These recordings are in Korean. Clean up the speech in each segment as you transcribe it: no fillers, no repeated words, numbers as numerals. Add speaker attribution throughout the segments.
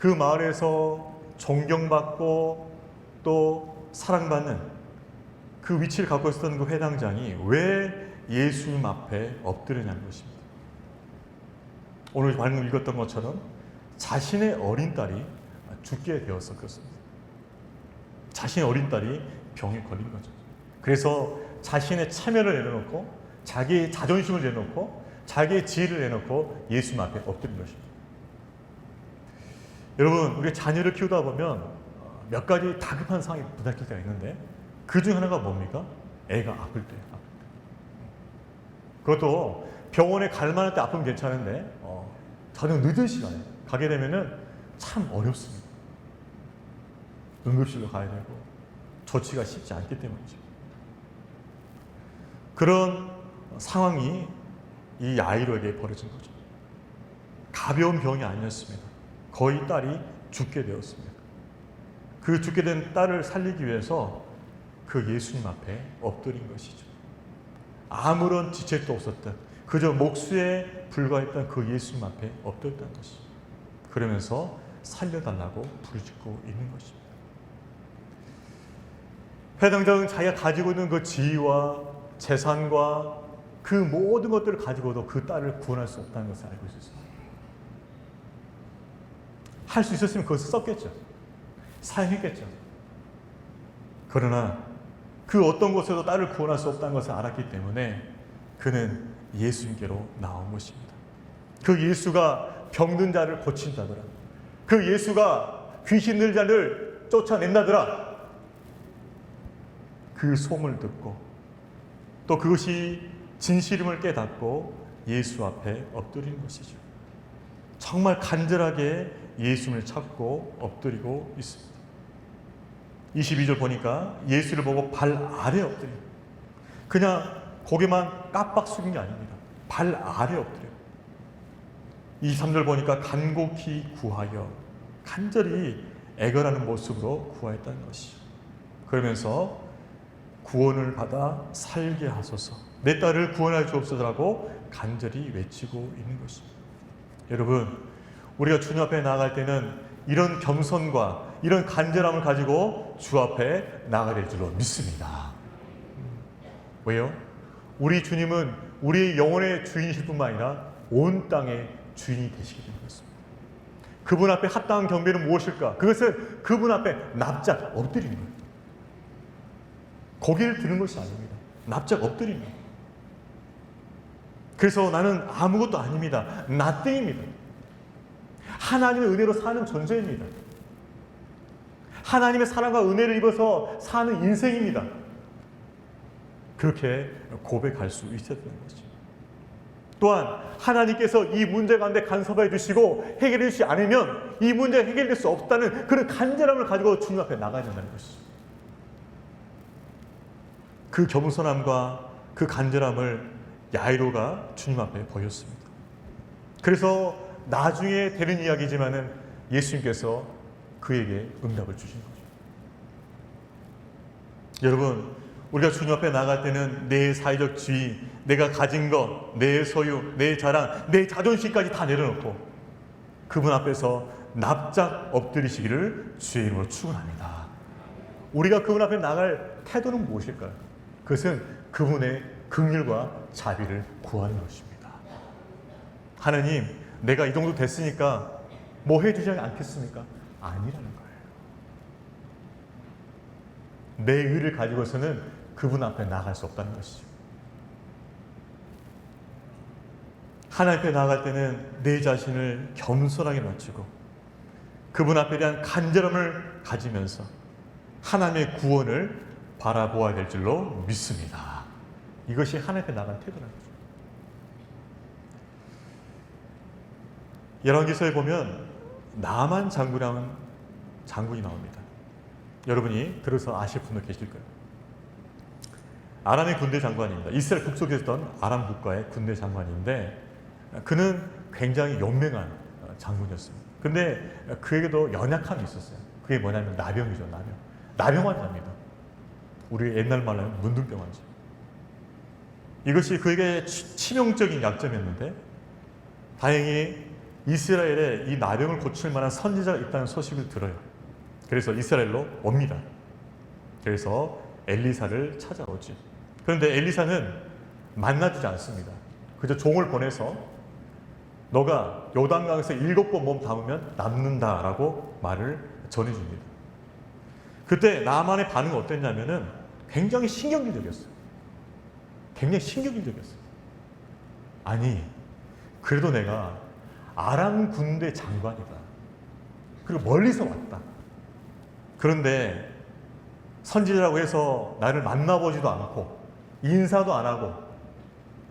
Speaker 1: 그 마을에서 존경받고 또 사랑받는 그 위치를 갖고 있었던 그 회당장이 왜 예수님 앞에 엎드리냐는 것입니다. 오늘 방금 읽었던 것처럼 자신의 어린 딸이 죽게 되어서 그렇습니다. 자신의 어린 딸이 병에 걸린 거죠. 그래서 자신의 체면을 내려놓고 자기의 자존심을 내려놓고 자기의 지위를 내놓고 예수님 앞에 엎드린 것입니다. 여러분, 우리 자녀를 키우다 보면 몇 가지 다급한 상황이 부닥칠 때가 있는데 그 중 하나가 뭡니까? 애가 아플 때예요. 그것도 병원에 갈 만할 때 아프면 괜찮은데 저녁 늦은 시간에 가게 되면은 참 어렵습니다. 응급실로 가야 되고 조치가 쉽지 않기 때문이죠. 그런 상황이 이 야이로에게 벌어진 거죠. 가벼운 병이 아니었습니다. 거의 딸이 죽게 되었습니다. 그 죽게 된 딸을 살리기 위해서 그 예수님 앞에 엎드린 것이죠. 아무런 지책도 없었던 그저 목수에 불과했던 그 예수님 앞에 엎드렸다는 것이죠. 그러면서 살려달라고 부르짖고 있는 것입니다. 회당장은 자기가 가지고 있는 그 지위와 재산과 그 모든 것들을 가지고도 그 딸을 구원할 수 없다는 것을 알고 있었습니다. 할 수 있었으면 그것을 썼겠죠. 사용했겠죠. 그러나 그 어떤 곳에도 딸을 구원할 수 없다는 것을 알았기 때문에 그는 예수님께로 나온 것입니다. 그 예수가 병든 자를 고친다더라. 그 예수가 귀신 들 자를 쫓아낸다더라. 그 소문을 듣고 또 그것이 진실임을 깨닫고 예수 앞에 엎드린 것이죠. 정말 간절하게 예수님을 찾고 엎드리고 있습니다. 22절 보니까 예수를 보고 발 아래 엎드려. 그냥 고개만 깜빡 숙인 게 아닙니다. 발 아래 엎드려. 23절 보니까 간곡히 구하여 간절히 애걸하는 모습으로 구하였다는 것이죠. 그러면서 구원을 받아 살게 하소서, 내 딸을 구원하여 주옵소서라고 간절히 외치고 있는 것입니다. 여러분, 우리가 주님 앞에 나아갈 때는 이런 겸손과 이런 간절함을 가지고 주 앞에 나아가야 될 줄로 믿습니다. 왜요? 우리 주님은 우리의 영혼의 주인이실 뿐만 아니라 온 땅의 주인이 되시게 된 것입니다. 그분 앞에 합당한 경배는 무엇일까? 그것은 그분 앞에 납작 엎드리는 거예요. 고개를 드는 것이 아닙니다. 납작 엎드리는 거예요. 그래서 나는 아무것도 아닙니다. nothing입니다. 하나님의 은혜로 사는 존재입니다. 하나님의 사랑과 은혜를 입어서 사는 인생입니다. 그렇게 고백할 수 있어야 되는 것이죠. 또한 하나님께서 이 문제 가운데 간섭해 주시고 해결해 주시지 않으면 이 문제가 해결될 수 없다는 그런 간절함을 가지고 주님 앞에 나가야 된다는 것이죠. 그 겸손함과 그 간절함을 야이로가 주님 앞에 보였습니다. 그래서 나중에 되는 이야기지만은 예수님께서 그에게 응답을 주신 거죠. 여러분, 우리가 주님 앞에 나갈 때는 내 사회적 지위, 내가 가진 것, 내 소유, 내 자랑, 내 자존심까지 다 내려놓고 그분 앞에서 납작 엎드리시기를 주의 이름으로 축원합니다. 우리가 그분 앞에 나갈 태도는 무엇일까요? 그것은 그분의 긍휼과 자비를 구하는 것입니다. 하나님, 내가 이 정도 됐으니까 뭐 해주지 않겠습니까? 아니라는 거예요. 내 의를 가지고서는 그분 앞에 나갈 수 없다는 것이죠. 하나님 앞에 나아갈 때는 내 자신을 겸손하게 낮추고 그분 앞에 대한 간절함을 가지면서 하나님의 구원을 바라보아야 될 줄로 믿습니다. 이것이 하나님 앞에 나간 태도라는 거죠. 열왕기서에 보면 나만 장군이라는 장군이 나옵니다. 여러분이 들어서 아실 분도 계실 거예요. 아람의 군대 장관입니다. 이스라엘 북쪽에 있었던 아람 국가의 군대 장관인데 그는 굉장히 연맹한 장군이었습니다. 근데 그에게도 연약함이 있었어요. 그게 뭐냐면 나병이죠. 나병 환자입니다. 우리 옛날 말로 하면 문둥병 환자. 이것이 그에게 치명적인 약점이었는데 다행히 이스라엘에 이 나병을 고칠 만한 선지자가 있다는 소식을 들어요. 그래서 이스라엘로 옵니다. 그래서 엘리사를 찾아오지. 그런데 엘리사는 만나주지 않습니다. 그저 종을 보내서 너가 요단강에서 7번 몸 담으면 남는다라고 말을 전해줍니다. 그때 나만의 반응은 어땠냐면은 굉장히 신경질적이었어요. 굉장히 신경질적이었어요. 아니, 그래도 내가 아람 군대 장관이다. 그리고 멀리서 왔다. 그런데 선지자라고 해서 나를 만나보지도 않고 인사도 안 하고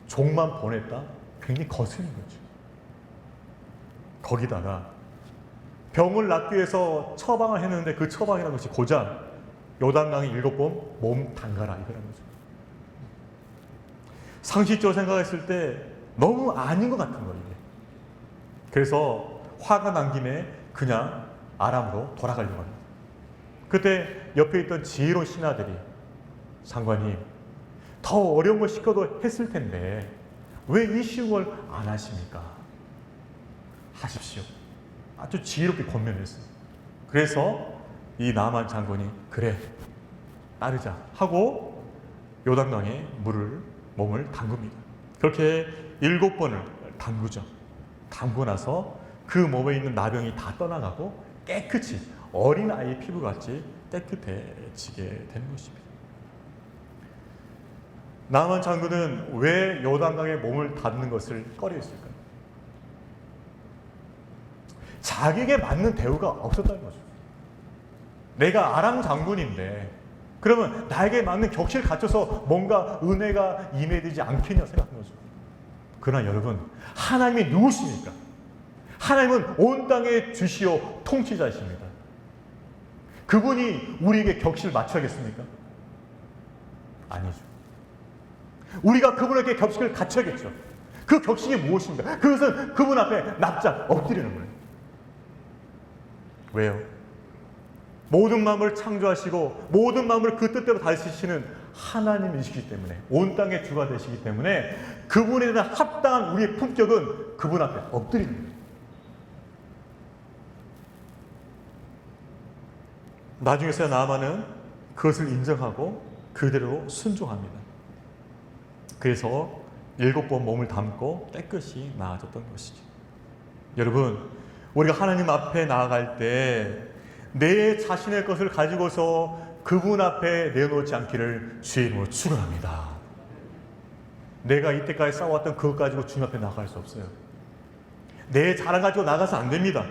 Speaker 1: 종만 보냈다? 굉장히 거슬린 거죠. 거기다가 병을 낫기 위해서 처방을 했는데 그 처방이라는 것이 고작 요단강에 7번 몸 담가라 이거라는 거죠. 상식적으로 생각했을 때 너무 아닌 것 같은 거예요. 이게. 그래서 화가 난 김에 그냥 아람으로 돌아가려고 합니다. 그때 옆에 있던 지혜로운 신하들이 장관님 더 어려운 걸 시켜도 했을 텐데 왜 이 쉬운 걸 안 하십니까? 하십시오. 아주 지혜롭게 권면했어요. 그래서 이 나만 장군이 그래 따르자 하고 요단강에 몸을 담굽니다. 그렇게 7번을 담그죠. 담고 나서 그 몸에 있는 나병이 다 떠나가고 깨끗이 어린아이의 피부같이 깨끗해지게 되는 것입니다. 나만 장군은 왜 요단강에 몸을 닿는 것을 꺼려했을까요? 자기에게 맞는 대우가 없었다는 거죠. 내가 아람 장군인데 그러면 나에게 맞는 격식을 갖춰서 뭔가 은혜가 임해지지 않겠냐 생각한 거죠. 그러나 여러분, 하나님이 누구십니까? 하나님은 온 땅의 주시오 통치자이십니다. 그분이 우리에게 격식을 맞춰야겠습니까? 아니죠. 우리가 그분에게 격식을 갖춰야겠죠. 그 격식이 무엇입니까? 그것은 그분 앞에 납작 엎드리는 거예요. 왜요? 모든 마음을 창조하시고 모든 마음을 그 뜻대로 다스리시는 하나님이시기 때문에, 온 땅의 주가 되시기 때문에 그분에 대한 합당한 우리의 품격은 그분 앞에 엎드리는 거예요. 나중에서야 나아만은 그것을 인정하고 그대로 순종합니다. 그래서 7번 몸을 담고 깨끗이 나아졌던 것이죠. 여러분, 우리가 하나님 앞에 나아갈 때 내 자신의 것을 가지고서 그분 앞에 내놓지 않기를 주의 이름으로 축원합니다. 내가 이때까지 쌓아왔던 그것 가지고 주님 앞에 나아갈 수 없어요. 내 자랑 가지고 나가서 안 됩니다.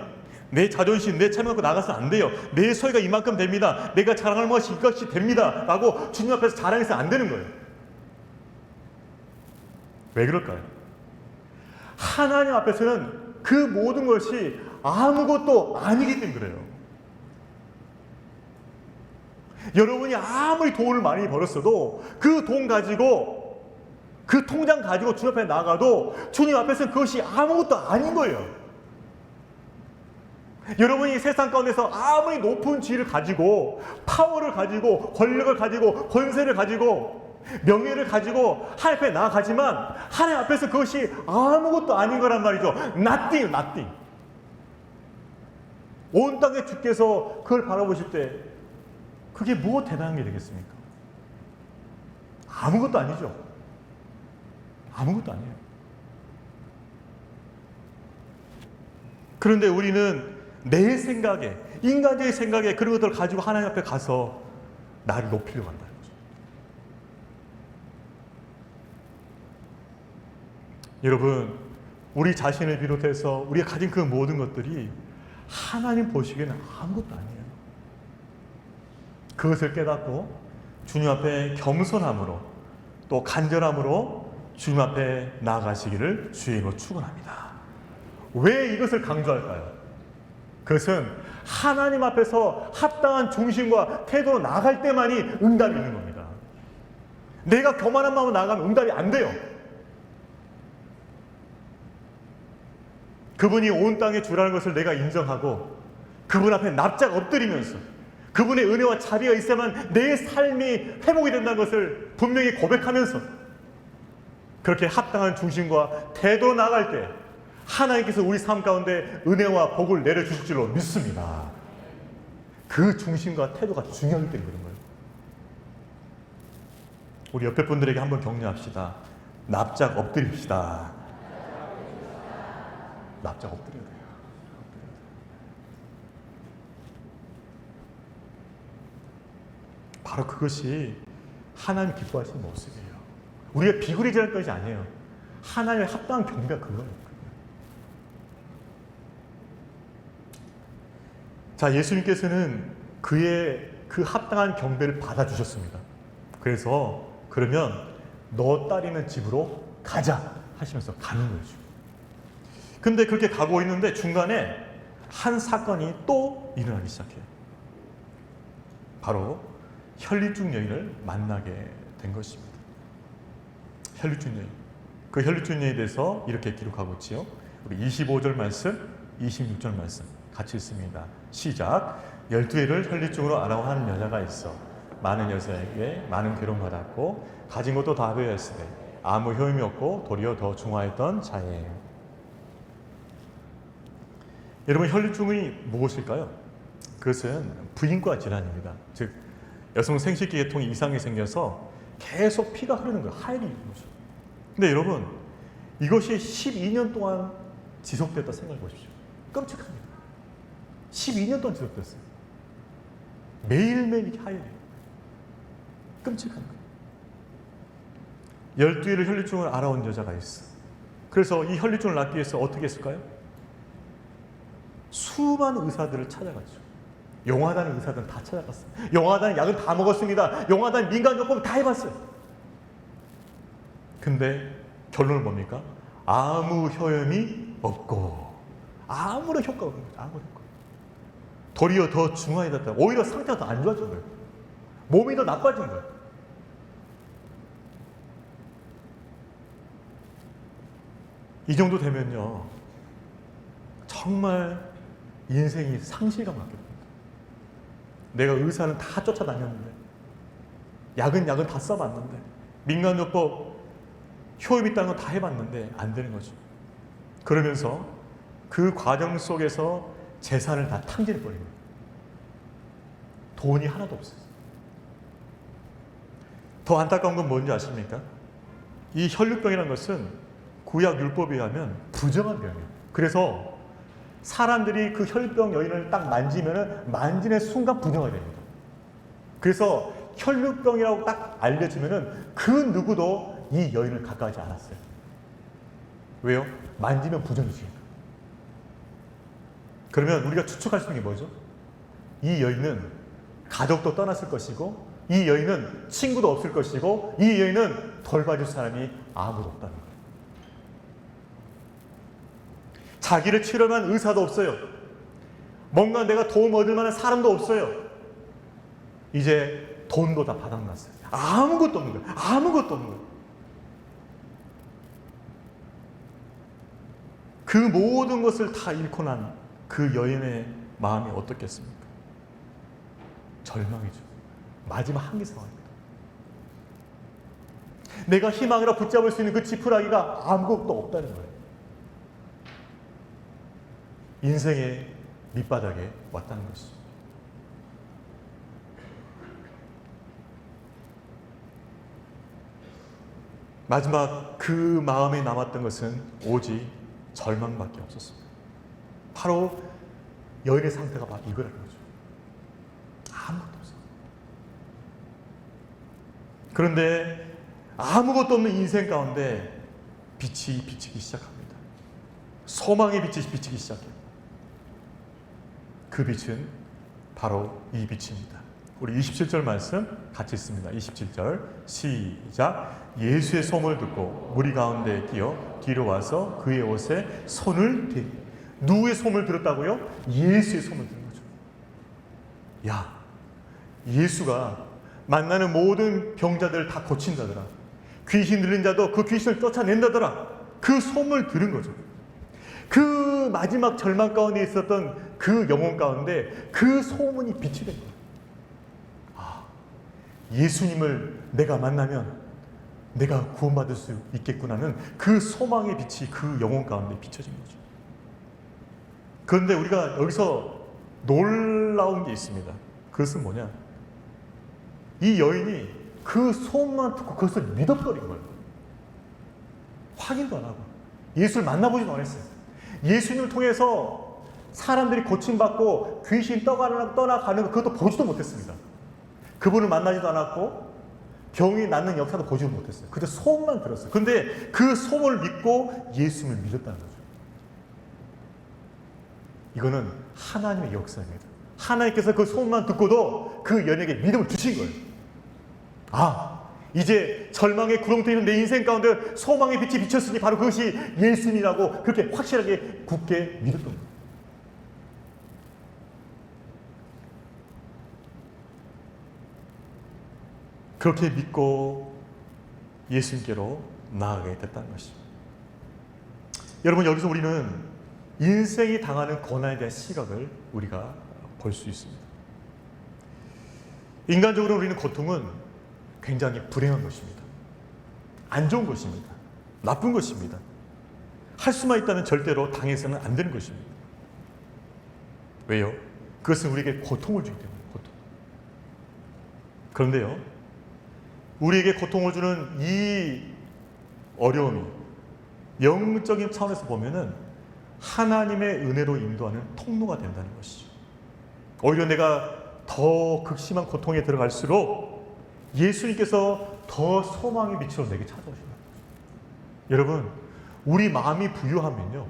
Speaker 1: 내 자존심, 내 체면 갖고 나가서 안 돼요. 내 소유가 이만큼 됩니다. 내가 자랑할 것이 이것이 됩니다. 라고 주님 앞에서 자랑해서 안 되는 거예요. 왜 그럴까요? 하나님 앞에서는 그 모든 것이 아무것도 아니기 때문에 그래요. 여러분이 아무리 돈을 많이 벌었어도 그 돈 가지고, 그 통장 가지고 주님 앞에 나가도 주님 앞에서는 그것이 아무것도 아닌 거예요. 여러분이 세상 가운데서 아무리 높은 지위를 가지고, 파워를 가지고, 권력을 가지고, 권세를 가지고, 명예를 가지고 하나님 앞에 나아가지만 하나님 앞에서 그것이 아무것도 아닌 거란 말이죠. Nothing. 온 땅의 주께서 그걸 바라보실 때 그게 무엇 대단한 게 되겠습니까? 아무것도 아니죠. 아무것도 아니에요. 그런데 우리는 내 생각에, 인간적인 생각에 그런 것들을 가지고 하나님 앞에 가서 나를 높이려고 한다는 거죠. 여러분, 우리 자신을 비롯해서 우리가 가진 그 모든 것들이 하나님 보시기에는 아무것도 아니에요. 그것을 깨닫고 주님 앞에 겸손함으로 또 간절함으로 주님 앞에 나아가시기를 주의 이름으로 축원합니다. 왜 이것을 강조할까요? 그것은 하나님 앞에서 합당한 중심과 태도로 나아갈 때만이 응답이 있는 겁니다. 내가 교만한 마음으로 나아가면 응답이 안 돼요. 그분이 온 땅의 주라는 것을 내가 인정하고 그분 앞에 납작 엎드리면서 그분의 은혜와 자비가 있어야만 내 삶이 회복이 된다는 것을 분명히 고백하면서 그렇게 합당한 중심과 태도로 나아갈 때 하나님께서 우리 삶 가운데 은혜와 복을 내려주실 줄로 믿습니다. 그 중심과 태도가 중요하기 때문에 그런 거예요. 우리 옆에 분들에게 한번 격려합시다. 납작 엎드립시다. 납작 엎드려야 돼요. 바로 그것이 하나님 기뻐하시는 모습이에요. 우리가 비굴해지는 것이 아니에요. 하나님의 합당한 경배가 그거예요. 자, 예수님께서는 그의 그 합당한 경배를 받아주셨습니다. 그래서 그러면 너 딸이는 집으로 가자 하시면서 가는 거죠. 근데 그렇게 가고 있는데 중간에 한 사건이 또 일어나기 시작해요. 바로 혈류증 여인을 만나게 된 것입니다. 혈류증 여인. 그 혈류증 여인에 대해서 이렇게 기록하고 있지요. 우리 25절 말씀, 26절 말씀 같이 읽습니다. 시작. 12해를 혈류증으로 앓아하는 여자가 있어 많은 여자에게 많은 괴로움 받았고 가진 것도 다 배였으되 아무 효임이 없고 도리어 더 중화했던 자예요. 여러분, 혈류증이 무엇일까요? 그것은 부인과 질환입니다. 즉 여성 생식기 계통이 이상이 생겨서 계속 피가 흐르는 거예요. 하혈이 있는 거죠. 근데 여러분, 이것이 12년 동안 지속됐다 생각해 보십시오. 끔찍합니다. 12년 동안 지속됐어요. 매일매일 이렇게 하혈이에요. 끔찍한 거예요. 12일을 혈류증을 앓아온 여자가 있어. 그래서 이 혈류증을 낫기 위해서 어떻게 했을까요? 수많은 의사들을 찾아갔죠. 용하다는 의사들은 다 찾아갔어요. 용하다는 약은 다 먹었습니다. 용하다는 민간요법을 다 해봤어요. 근데 결론은 뭡니까? 아무 효험이 없고 아무런 효과가 없는 거죠. 아무런 효과. 도리어 더 중화해졌다. 오히려 상태가 더 안 좋아진 거예요. 몸이 더 나빠진 거예요. 이 정도 되면요, 정말 인생이 상실감 갖게 됩니다. 내가 의사는 다 쫓아다녔는데, 약은 다 써봤는데, 민간요법 효임 있다는 건 다 해봤는데 안 되는 거죠. 그러면서 그 과정 속에서 재산을 다 탕진해버린 거예요. 돈이 하나도 없어요. 더 안타까운 건 뭔지 아십니까? 이 혈류병이라는 것은 구약 율법에 의하면 부정한 병이에요. 그래서 사람들이 그 혈류병 여인을 딱 만지는 순간 부정하게 됩니다. 그래서 혈류병이라고 딱 알려지면은 그 누구도 이 여인을 가까이하지 않았어요. 왜요? 만지면 부정이지니까. 그러면 우리가 추측할 수 있는 게 뭐죠? 이 여인은 가족도 떠났을 것이고, 이 여인은 친구도 없을 것이고, 이 여인은 덜 봐줄 사람이 아무도 없다는 거예요. 자기를 치료한 의사도 없어요. 뭔가 내가 도움 얻을 만한 사람도 없어요. 이제 돈도 다 바닥났어요. 아무것도 없는 거예요. 아무것도 없는 거예요. 그 모든 것을 다 잃고 난 그 여인의 마음이 어떻겠습니까? 절망이죠. 마지막 한계 상황입니다. 내가 희망이라 붙잡을 수 있는 그 지푸라기가 아무것도 없다는 거예요. 인생의 밑바닥에 왔다는 것이죠. 마지막 그 마음에 남았던 것은 오직 절망밖에 없었습니다. 바로 여인의 상태가 바로 이거라는 거죠. 아무것도 없어요. 그런데 아무것도 없는 인생 가운데 빛이 비치기 시작합니다. 소망의 빛이 비치기 시작해요. 그 빛은 바로 이 빛입니다. 우리 27절 말씀 같이 읽습니다. 27절 시작. 예수의 소문을 듣고 무리 가운데 끼어 뒤로 와서 그의 옷에 손을 대니. 누구의 소문을 들었다고요? 예수의 소문을 들은 거죠. 야, 예수가 만나는 모든 병자들을 다 고친다더라. 귀신 들린 자도 그 귀신을 쫓아낸다더라. 그 소문을 들은 거죠. 그 마지막 절망 가운데 있었던 그 영혼 가운데 그 소문이 빛이 된 거예요. 아, 예수님을 내가 만나면 내가 구원받을 수 있겠구나는 그 소망의 빛이 그 영혼 가운데 비춰진 거죠. 그런데 우리가 여기서 놀라운 게 있습니다. 그것은 뭐냐? 이 여인이 그 소문만 듣고 그것을 믿어버린 거예요. 확인도 안 하고. 예수를 만나보지도 않았어요. 예수님을 통해서 사람들이 고침받고 귀신 떠나가는 그것도 보지도 못했습니다. 그분을 만나지도 않았고 병이 낫는 역사도 보지도 못했어요. 그저 소문만 들었어요. 그런데 그 소문을 믿고 예수님을 믿었다는 거죠. 이거는 하나님의 역사입니다. 하나님께서 그 소문만 듣고도 그 여인에게 믿음을 주신 거예요. 아, 이제 절망의 구렁텅이 있는 내 인생 가운데 소망의 빛이 비쳤으니 바로 그것이 예수님이라고 그렇게 확실하게 굳게 믿었던 거예요. 그렇게 믿고 예수님께로 나아가게 됐다는 것입니다. 여러분, 여기서 우리는 인생이 당하는 고난에 대한 시각을 우리가 볼 수 있습니다. 인간적으로 우리는 고통은 굉장히 불행한 것입니다. 안 좋은 것입니다. 나쁜 것입니다. 할 수만 있다면 절대로 당해서는 안 되는 것입니다. 왜요? 그것은 우리에게 고통을 주기 때문에. 고통. 그런데요, 우리에게 고통을 주는 이 어려움이 영적인 차원에서 보면은 하나님의 은혜로 인도하는 통로가 된다는 것이죠. 오히려 내가 더 극심한 고통에 들어갈수록 예수님께서 더 소망의 빛으로 내게 찾아오시는 거예요. 여러분, 우리 마음이 부유하면요,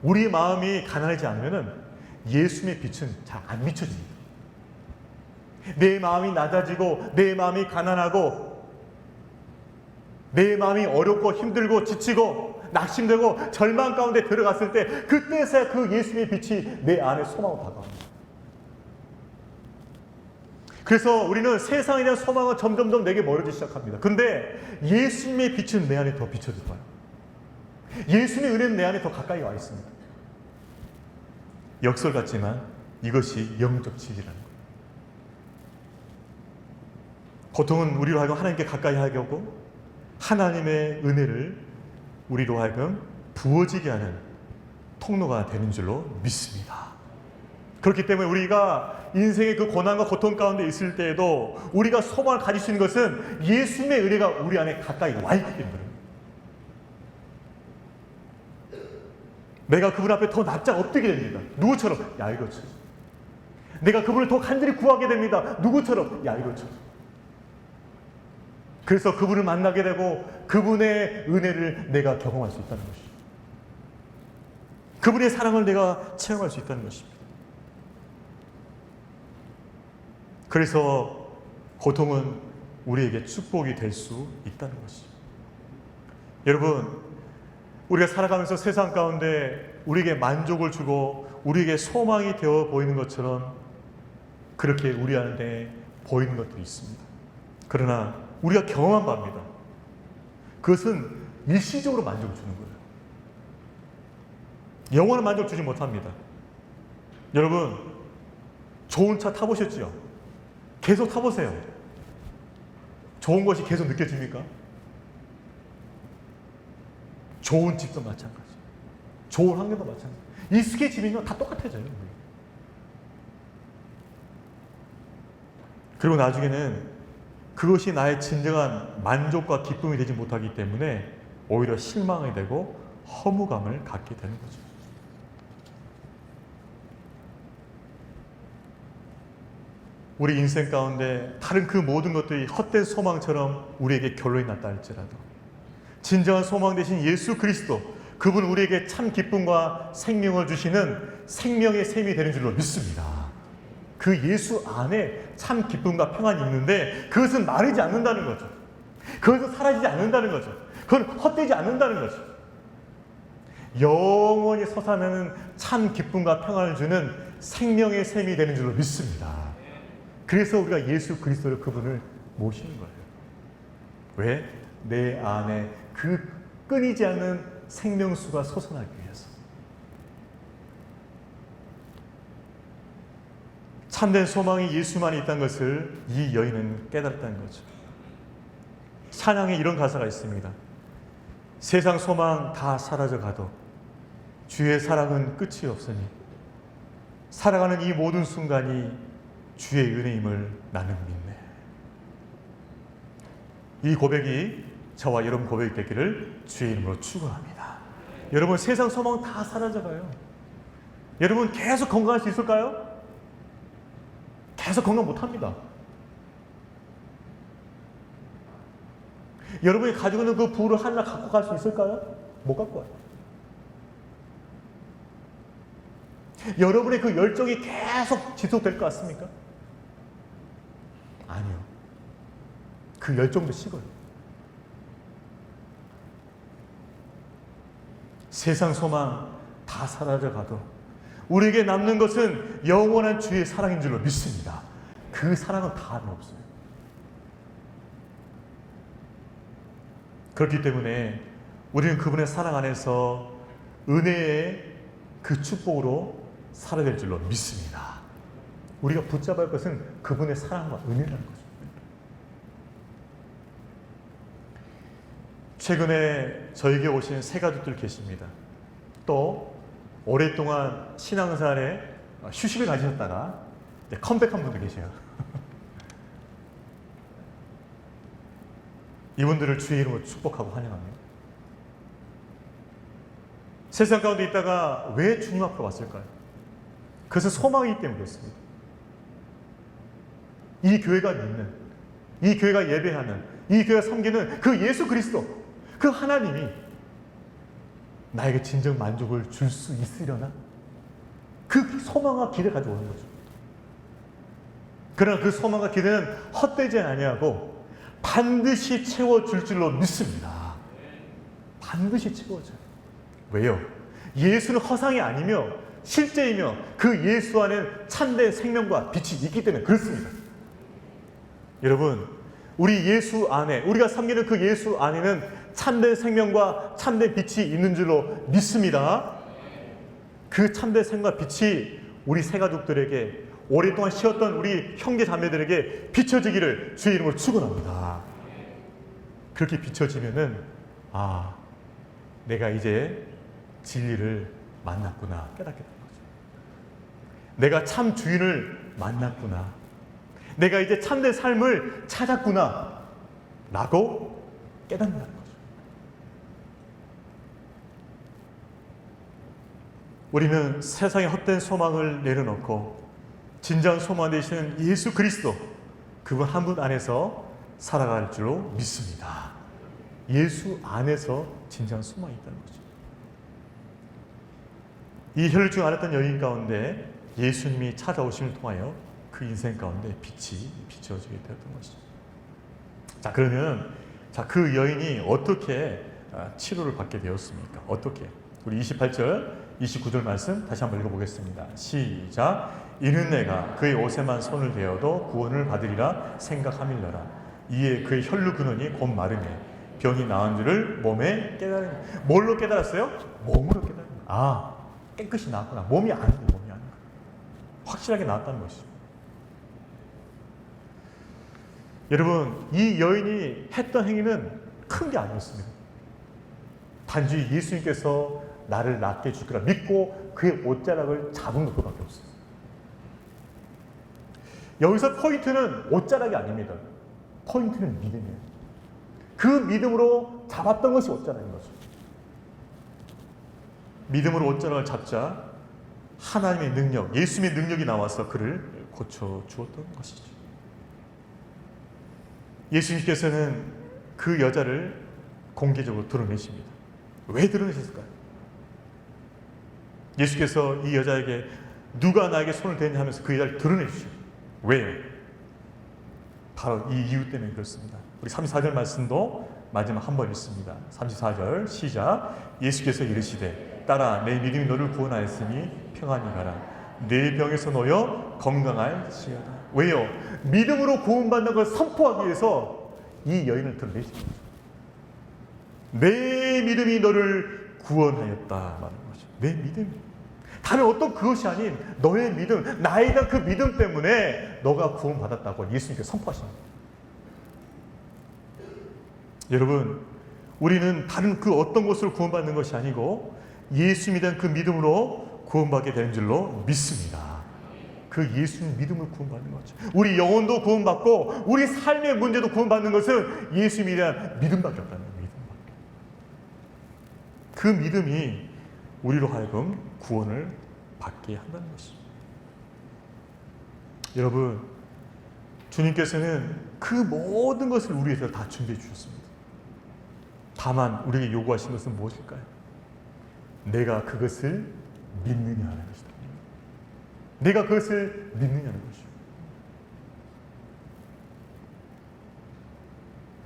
Speaker 1: 우리 마음이 가난하지 않으면은 예수님의 빛은 잘 안 비춰집니다. 내 마음이 낮아지고 내 마음이 가난하고 내 마음이 어렵고 힘들고 지치고 낙심되고 절망 가운데 들어갔을 때 그때서야 그 예수님의 빛이 내 안에 소망으로 다가옵니다. 그래서 우리는 세상에 대한 소망은 점점점 내게 멀어지기 시작합니다. 근데 예수님의 빛은 내 안에 더 비춰져요. 예수님의 은혜는 내 안에 더 가까이 와 있습니다. 역설 같지만 이것이 영적 진리라는 거예요. 고통은 우리로 하여금 하나님께 가까이 하게 하고 하나님의 은혜를 우리로 하여금 부어지게 하는 통로가 되는 줄로 믿습니다. 그렇기 때문에 우리가 인생의 그 고난과 고통 가운데 있을 때에도 우리가 소망을 가질 수 있는 것은 예수님의 은혜가 우리 안에 가까이 와 있기 때문에. 내가 그분 앞에 더 납작 엎드게 됩니다. 누구처럼? 야이로처럼. 내가 그분을 더 간절히 구하게 됩니다. 누구처럼? 야이로처럼. 그래서 그분을 만나게 되고 그분의 은혜를 내가 경험할 수 있다는 것입니다. 그분의 사랑을 내가 체험할 수 있다는 것입니다. 그래서 고통은 우리에게 축복이 될 수 있다는 것입니다. 여러분, 우리가 살아가면서 세상 가운데 우리에게 만족을 주고 우리에게 소망이 되어 보이는 것처럼 그렇게 우리 안에 보이는 것들이 있습니다. 그러나 우리가 경험한 바입니다. 그것은 일시적으로 만족을 주는 거예요. 영원한 만족을 주지 못합니다. 여러분, 좋은 차 타보셨죠? 계속 타보세요. 좋은 것이 계속 느껴집니까? 좋은 집도 마찬가지. 좋은 환경도 마찬가지. 익숙해지면요, 다 똑같아져요. 그리고 나중에는 그것이 나의 진정한 만족과 기쁨이 되지 못하기 때문에 오히려 실망이 되고 허무감을 갖게 되는 거죠. 우리 인생 가운데 다른 그 모든 것들이 헛된 소망처럼 우리에게 결론이 났다 할지라도 진정한 소망 되신 예수 그리스도, 그분 우리에게 참 기쁨과 생명을 주시는 생명의 샘이 되는 줄로 믿습니다. 그 예수 안에 참 기쁨과 평안이 있는데 그것은 마르지 않는다는 거죠. 그것은 사라지지 않는다는 거죠. 그건 헛되지 않는다는 거죠. 영원히 솟아나는 참 기쁨과 평안을 주는 생명의 샘이 되는 줄로 믿습니다. 그래서 우리가 예수 그리스도를, 그분을 모시는 거예요. 왜? 내 안에 그 끊이지 않는 생명수가 솟아나기 위해서. 참된 소망이 예수만에 있다는 것을 이 여인은 깨달았다는 거죠. 찬양에 이런 가사가 있습니다. 세상 소망 다 사라져 가도 주의 사랑은 끝이 없으니 살아가는 이 모든 순간이 주의 은혜임을 나는 믿네. 이 고백이 저와 여러분 고백이 되기를 주의 이름으로 축원합니다. 여러분, 세상 소망 다 사라져가요. 여러분, 계속 건강할 수 있을까요? 계속 건강 못합니다. 여러분이 가지고 있는 그 부를 하나 갖고 갈 수 있을까요? 못 갖고 와요. 여러분의 그 열정이 계속 지속될 것 같습니까? 아니요. 그 열정도 식어요. 세상 소망 다 사라져 가도 우리에게 남는 것은 영원한 주의 사랑인 줄로 믿습니다. 그 사랑은 다음에 없어요. 그렇기 때문에 우리는 그분의 사랑 안에서 은혜의 그 축복으로 살아야 될 줄로 믿습니다. 우리가 붙잡아야 할 것은 그분의 사랑과 은혜라는 거죠. 최근에 저에게 오신 새 가족들 계십니다. 또 오랫동안 신앙생활에 휴식을 가지셨다가 컴백한 분도 계세요. 이분들을 주의 이름으로 축복하고 환영합니다. 세상 가운데 있다가 왜 주님 앞으로 왔을까요? 그것은 소망이기 때문에 그렇습니다. 이 교회가 믿는, 이 교회가 예배하는, 이 교회가 섬기는 그 예수 그리스도, 그 하나님이 나에게 진정 만족을 줄 수 있으려나? 그 소망과 기대 가지고 오는 거죠. 그러나 그 소망과 기대는 헛되지 아니하고 반드시 채워줄 줄로 믿습니다. 반드시 채워져요. 왜요? 예수는 허상이 아니며 실제이며 그 예수 안에는 참된 생명과 빛이 있기 때문에 그렇습니다. 여러분, 우리 예수 안에, 우리가 섬기는 그 예수 안에는 참된 생명과 참된 빛이 있는 줄로 믿습니다. 그 참된 생명과 빛이 우리 새가족들에게, 오랫동안 쉬었던 우리 형제 자매들에게 비춰지기를 주의 이름으로 축원합니다. 그렇게 비춰지면은 내가 이제 진리를 만났구나 깨닫게 되는 거죠. 내가 참 주인을 만났구나, 내가 이제 참된 삶을 찾았구나 라고 깨닫는다는 거죠. 우리는 세상의 헛된 소망을 내려놓고 진정한 소망 되시는 예수 그리스도, 그분 한 분 안에서 살아갈 줄로 믿습니다. 예수 안에서 진정한 소망이 있다는 거죠. 이 혈루증 앓았던 여인 가운데 예수님이 찾아오심을 통하여 그 인생 가운데 빛이 비춰지게 되었던 것이죠. 자, 그러면 그 여인이 어떻게 치료를 받게 되었습니까? 어떻게? 우리 28절, 29절 말씀 다시 한번 읽어보겠습니다. 시작. 이는 내가 그의 옷에만 손을 대어도 구원을 받으리라 생각함일러라. 이에 그의 혈루 근원이 곧 마르매 병이 나은 줄을 몸에 깨달은. 뭘로 깨달았어요? 몸으로 깨달은. 깨끗이 나았구나. 몸이 아닌데, 몸이 아닌 거예요. 확실하게 나았다는 것이죠. 여러분, 이 여인이 했던 행위는 큰 게 아니었습니다. 단지 예수님께서 나를 낫게 해줄 거라 믿고 그의 옷자락을 잡은 것밖에 없어요. 여기서 포인트는 옷자락이 아닙니다. 포인트는 믿음이에요. 그 믿음으로 잡았던 것이 옷자락인 거죠. 믿음으로 옷자락을 잡자 하나님의 능력, 예수님의 능력이 나와서 그를 고쳐주었던 것이죠. 예수님께서는 그 여자를 공개적으로 드러내십니다. 왜 드러내셨을까요? 예수께서 이 여자에게 누가 나에게 손을 대냐 하면서 그 여자를 드러내주시죠. 왜요? 바로 이 이유 때문에 그렇습니다. 우리 34절 말씀도 마지막 한 번 읽습니다. 34절 시작. 예수께서 이르시되 딸아 내 믿음이 너를 구원하였으니 평안히 가라. 내 병에서 놓여 건강할지어다. 왜요? 믿음으로 구원받는 걸 선포하기 위해서 이 여인을 드러내신 거죠. 내 믿음이 너를 구원하였다 말하는 거죠. 내 믿음. 다른 어떤 그것이 아닌 너의 믿음, 나에 대한 그 믿음 때문에 너가 구원받았다고 예수님께서 선포하신 거예요. 여러분, 우리는 다른 그 어떤 것으로 구원받는 것이 아니고 예수님에 대한 그 믿음으로 구원받게 되는 줄로 믿습니다. 그 예수님 믿음을 구원받는 거죠. 우리 영혼도 구원받고 우리 삶의 문제도 구원받는 것은 예수님에 대한 믿음밖에 없다는 거예요. 믿음밖에. 그 믿음이 우리로 하여금 구원을 받게 한다는 것입니다. 여러분, 주님께서는 그 모든 것을 우리 위해서 다 준비해 주셨습니다. 다만 우리에게 요구하신 것은 무엇일까요? 내가 그것을 믿느냐 하는 것이다. 내가 그것을 믿느냐는 것이죠.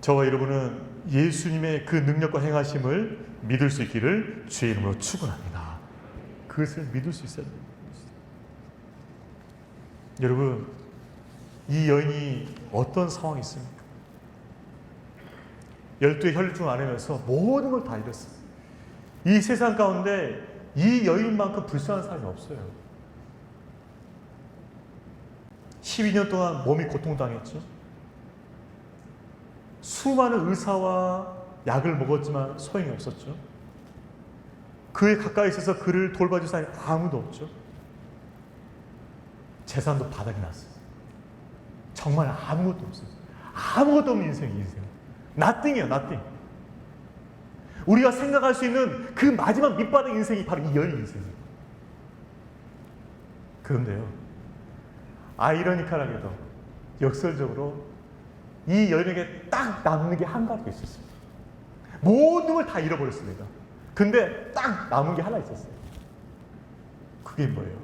Speaker 1: 저와 여러분은 예수님의 그 능력과 행하심을 믿을 수 있기를 주의 이름으로 축원합니다. 그것을 믿을 수 있어야 됩니다. 여러분, 이 여인이 어떤 상황이 있습니까? 12의 혈중 안에면서 모든 걸 다 잃었어요. 이 세상 가운데 이 여인만큼 불쌍한 사람이 없어요. 12년 동안 몸이 고통당했죠. 수많은 의사와 약을 먹었지만 소용이 없었죠. 그에 가까이 있어서 그를 돌봐줄 사람이 아무도 없죠. 재산도 바닥이 났어요. 정말 아무것도 없어요. 아무것도 없는 인생이에요. nothing이에요, nothing. 우리가 생각할 수 있는 그 마지막 밑바닥 인생이 바로 이 여인 인생이에요. 그런데요, 아이러니컬하게도 역설적으로 이 여인에게 딱 남는 게 한 가지가 있었어요. 모든 걸 다 잃어버렸습니다. 근데 딱 남은 게 하나 있었어요. 그게 뭐예요?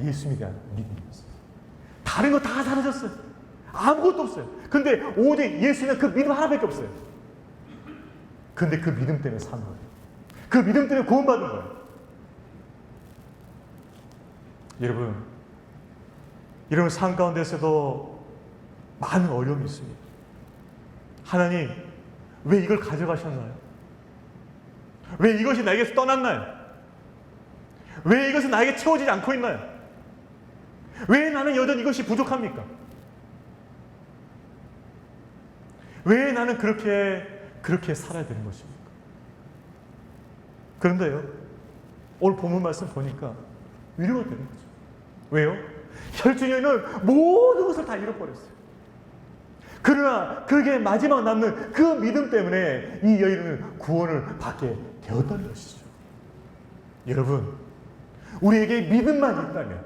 Speaker 1: 예수님에 대한 믿음이었어요. 다른 거 다 사라졌어요. 아무것도 없어요. 근데 오직 예수님은 그 믿음 하나밖에 없어요. 근데 그 믿음 때문에 사는 거예요. 그 믿음 때문에 구원받은 거예요. 여러분 삶 가운데서도 많은 어려움이 있습니다. 하나님, 왜 이걸 가져가셨나요? 왜 이것이 나에게서 떠났나요? 왜 이것은 나에게 채워지지 않고 있나요? 왜 나는 여전히 이것이 부족합니까? 왜 나는 그렇게 살아야 되는 것입니까? 그런데요, 오늘 본문 말씀 보니까 위로가 되는 거죠. 왜요? 혈중 여인은 모든 것을 다 잃어버렸어요. 그러나 그게 마지막 남는 그 믿음 때문에 이 여인은 구원을 받게 되었다는 것이죠. 여러분, 우리에게 믿음만 있다면,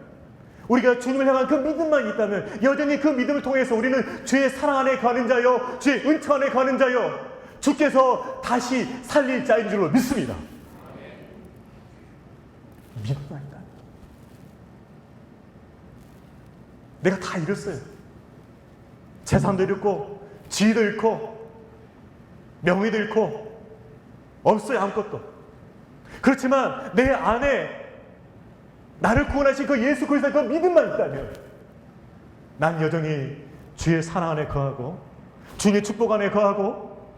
Speaker 1: 우리가 주님을 향한 그 믿음만 있다면 여전히 그 믿음을 통해서 우리는 주의 사랑 안에 거하는 자요, 주의 은총 안에 거하는 자요, 주께서 다시 살릴 자인 줄로 믿습니다. 믿음만 있다. 내가 다 잃었어요. 재산도 잃고 지위도 잃고 명예도 잃고 없어요, 아무것도. 그렇지만 내 안에 나를 구원하신 그 예수 그리스도의 그 믿음만 있다면 난 여전히 주의 사랑 안에 거하고 주님의 축복 안에 거하고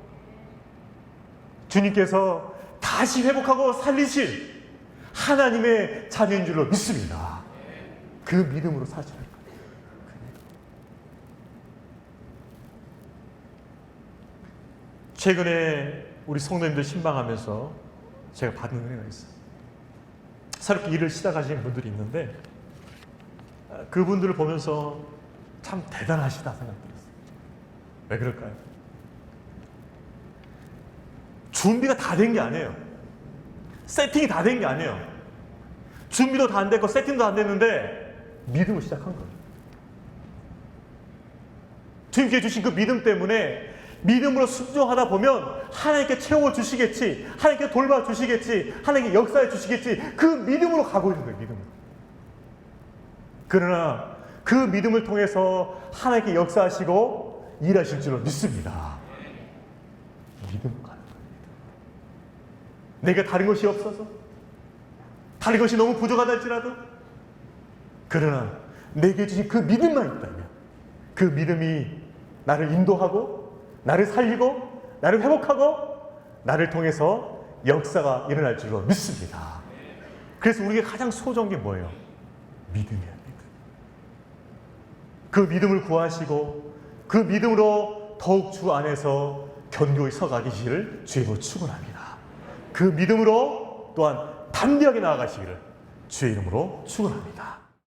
Speaker 1: 주님께서 다시 회복하고 살리실 하나님의 자녀인 줄로 믿습니다. 그 믿음으로 사시는 거예요. 최근에 우리 성도님들 신방하면서 제가 받은 은혜가 있어요. 새롭게 일을 시작하시는 분들이 있는데 그분들을 보면서 참 대단하시다 생각들었어요. 왜 그럴까요? 준비가 다 된 게 아니에요. 세팅이 다 된 게 아니에요. 준비도 다 안 됐고 세팅도 안 됐는데 믿음을 시작한 거예요. 주님께 주신 그 믿음 때문에 믿음으로 순종하다 보면 하나님께 채워주시겠지, 하나님께 돌봐주시겠지, 하나님께 역사해 주시겠지, 그 믿음으로 가고 있는 거예요. 믿음으로. 그러나 그 믿음을 통해서 하나님께 역사하시고 일하실 줄로 믿습니다. 믿음으로 가는 거예요. 내가 다른 것이 없어서, 다른 것이 너무 부족하다 할지라도, 그러나 내게 주신 그 믿음만 있다면 그 믿음이 나를 인도하고 나를 살리고 나를 회복하고 나를 통해서 역사가 일어날 줄로 믿습니다. 그래서 우리에게 가장 소중한 게 뭐예요? 믿음이에요. 믿음. 그 믿음을 구하시고 그 믿음으로 더욱 주 안에서 견고히 서가시기를 주의 이름으로 축원합니다. 그 믿음으로 또한 담대하게 나아가시기를 주의 이름으로 축원합니다.